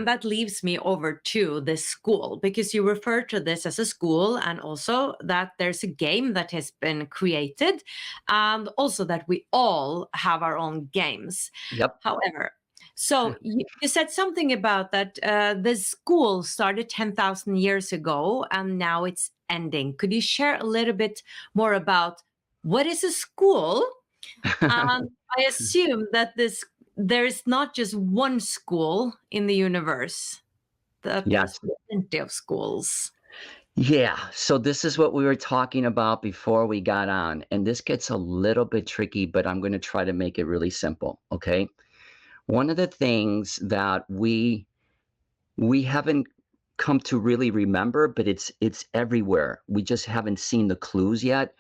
that leaves me over to the school, because you refer to this as a school, and also that there's a game that has been created, and also that we all have our own games. Yep. However, so you said something about that the school started 10,000 years ago and now it's ending. Could you share a little bit more about what is a school? And I assume that there is not just one school in the universe, that there's Yes. plenty of schools. Yeah. So this is what we were talking about before we got on. And this gets a little bit tricky, but I'm going to try to make it really simple. Okay. One of the things that we haven't come to really remember, but it's everywhere. We just haven't seen the clues yet,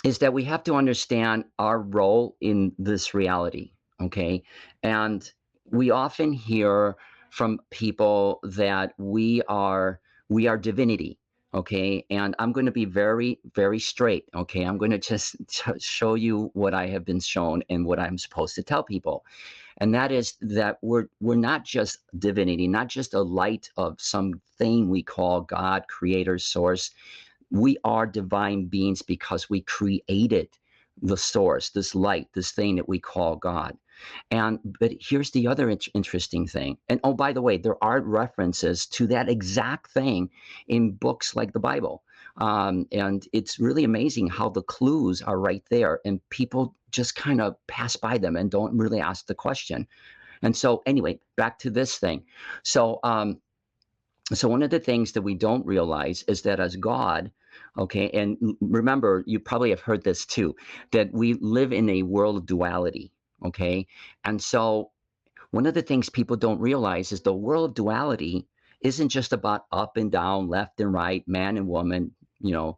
is that we have to understand our role in this reality. Okay. And we often hear from people that we are divinity. Okay. And I'm going to be very, very straight. Okay. I'm going to just show you what I have been shown and what I'm supposed to tell people. And that is that we're not just divinity, not just a light of something we call God, creator, source. We are divine beings because we created the source, this light, this thing that we call God. And but here's the other interesting thing. And oh, by the way, there are references to that exact thing in books like the Bible. And it's really amazing how the clues are right there, and people just kind of pass by them and don't really ask the question. And so, anyway, back to this thing. So, so one of the things that we don't realize is that as God, okay, and remember, you probably have heard this too, that we live in a world of duality, okay? And so one of the things people don't realize is the world of duality isn't just about up and down, left and right, man and woman, you know,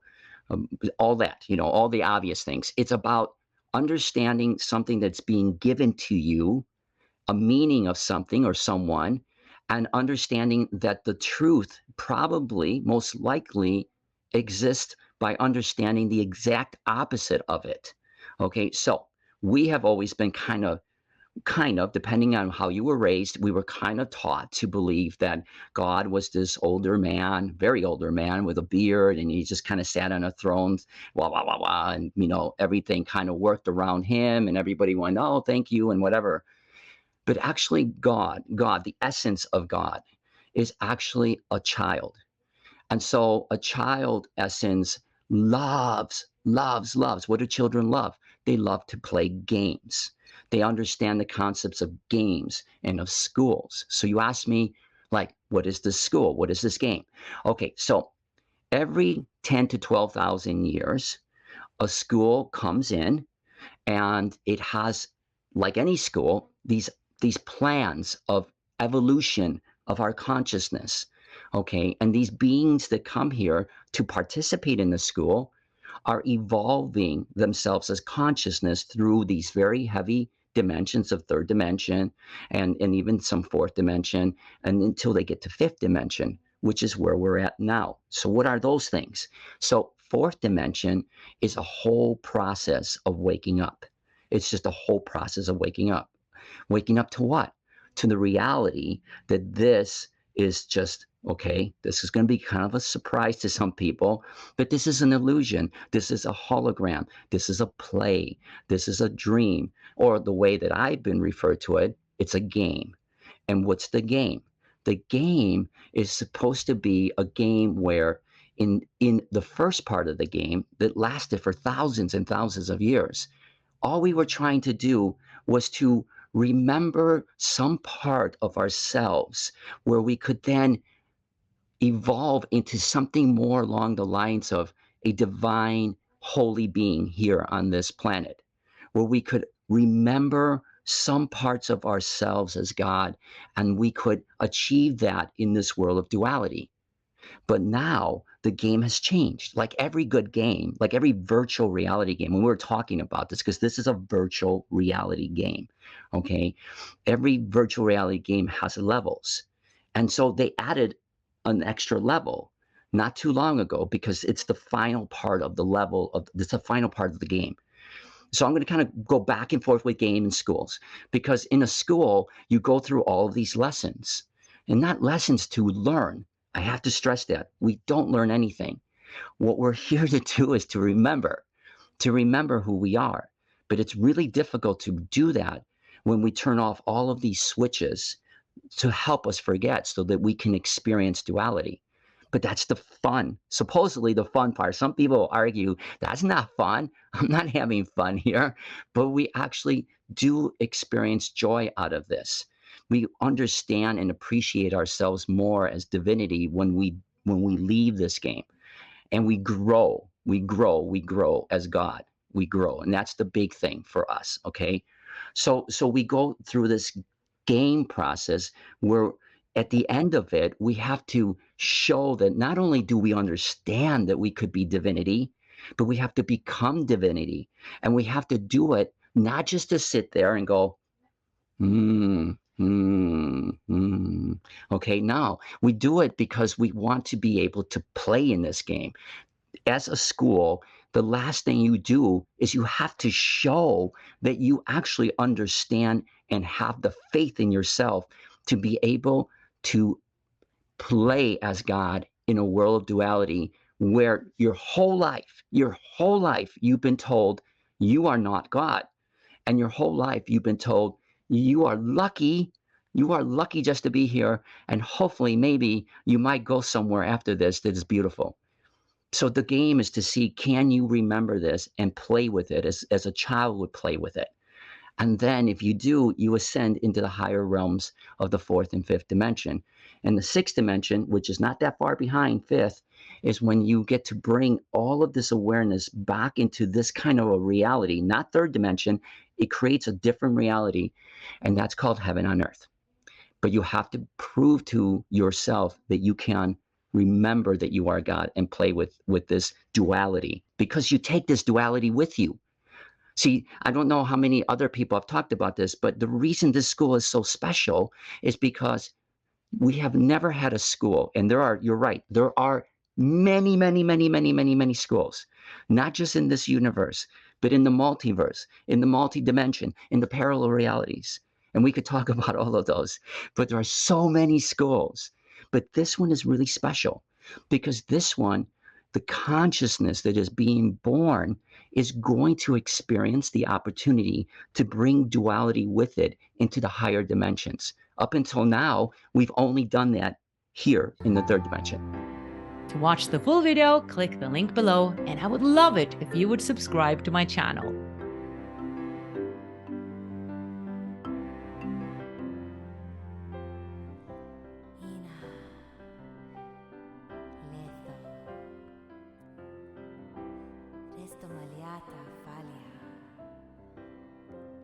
all that, all the obvious things. It's about understanding something that's being given to you, a meaning of something or someone, and understanding that the truth probably, most likely, exists by understanding the exact opposite of it. Okay, so we have always been kind of, depending on how you were raised, we were kind of taught to believe that God was this older man, very older man with a beard, and he just kind of sat on a throne, wah, wah, wah, wah, and, everything kind of worked around him, and everybody went, oh, thank you, and whatever. But actually, God, the essence of God, is actually a child. And so a child essence loves, loves, loves. What do children love? They love to play games. They understand the concepts of games and of schools. So you ask me, like, what is this school? What is this game? Okay, so every 10 to 12,000 years, a school comes in, and it has, like any school, these plans of evolution of our consciousness. Okay, and these beings that come here to participate in the school are evolving themselves as consciousness through these very heavy dimensions of third dimension, and even some fourth dimension, and until they get to fifth dimension, which is where we're at now. So what are those things? So fourth dimension is a whole process of waking up. It's just a whole process of waking up. Waking up to what? To the reality that this is just, okay, this is going to be kind of a surprise to some people, but this is an illusion. This is a hologram. This is a play. This is a dream. Or the way that I've been referred to it, it's a game. And what's the game? The game is supposed to be a game where in the first part of the game that lasted for thousands and thousands of years, all we were trying to do was to remember some part of ourselves where we could then evolve into something more along the lines of a divine, holy being here on this planet, where we could remember some parts of ourselves as God, and we could achieve that in this world of duality. But now the game has changed. Like every good game, like every virtual reality game, when we were talking about this, because this is a virtual reality game, okay? Every virtual reality game has levels. And so they added an extra level not too long ago because it's the final part of the level of, it's the final part of the game. So I'm going to kind of go back and forth with game in schools, because in a school, you go through all of these lessons. and not lessons to learn. I have to stress that. We don't learn anything. What we're here to do is to remember who we are. But it's really difficult to do that when we turn off all of these switches to help us forget so that we can experience duality. But that's the fun, supposedly the fun part. Some people argue that's not fun. I'm not having fun here. But we actually do experience joy out of this. We understand and appreciate ourselves more as divinity when we leave this game, and we grow as God. We grow, and that's the big thing for us. Okay, so we go through this game process where at the end of it we have to show that not only do we understand that we could be divinity, but we have to become divinity, and we have to do it not just to sit there and go okay. Now we do it because we want to be able to play in this game. As a school, the last thing you do is you have to show that you actually understand and have the faith in yourself to be able to play as God in a world of duality where your whole life, you've been told you are not God. And your whole life, you've been told you are lucky. You are lucky just to be here. And hopefully, maybe you might go somewhere after this that is beautiful. So the game is to see, can you remember this and play with it as a child would play with it? And then if you do, you ascend into the higher realms of the fourth and fifth dimension. And the sixth dimension, which is not that far behind fifth, is when you get to bring all of this awareness back into this kind of a reality, not third dimension. It creates a different reality, and that's called heaven on earth. But you have to prove to yourself that you can remember that you are God and play with this duality, because you take this duality with you. See, I don't know how many other people have talked about this, but the reason this school is so special is because we have never had a school, and you're right, there are many, many, many, many, many, many schools, not just in this universe, but in the multiverse, in the multidimension, in the parallel realities. And we could talk about all of those, but there are so many schools. But this one is really special because this one, the consciousness that is being born is going to experience the opportunity to bring duality with it into the higher dimensions. Up until now, we've only done that here in the third dimension. To watch the full video, click the link below, and I would love it if you would subscribe to my channel. Resto maliata falia,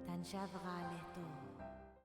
tan shavra leto.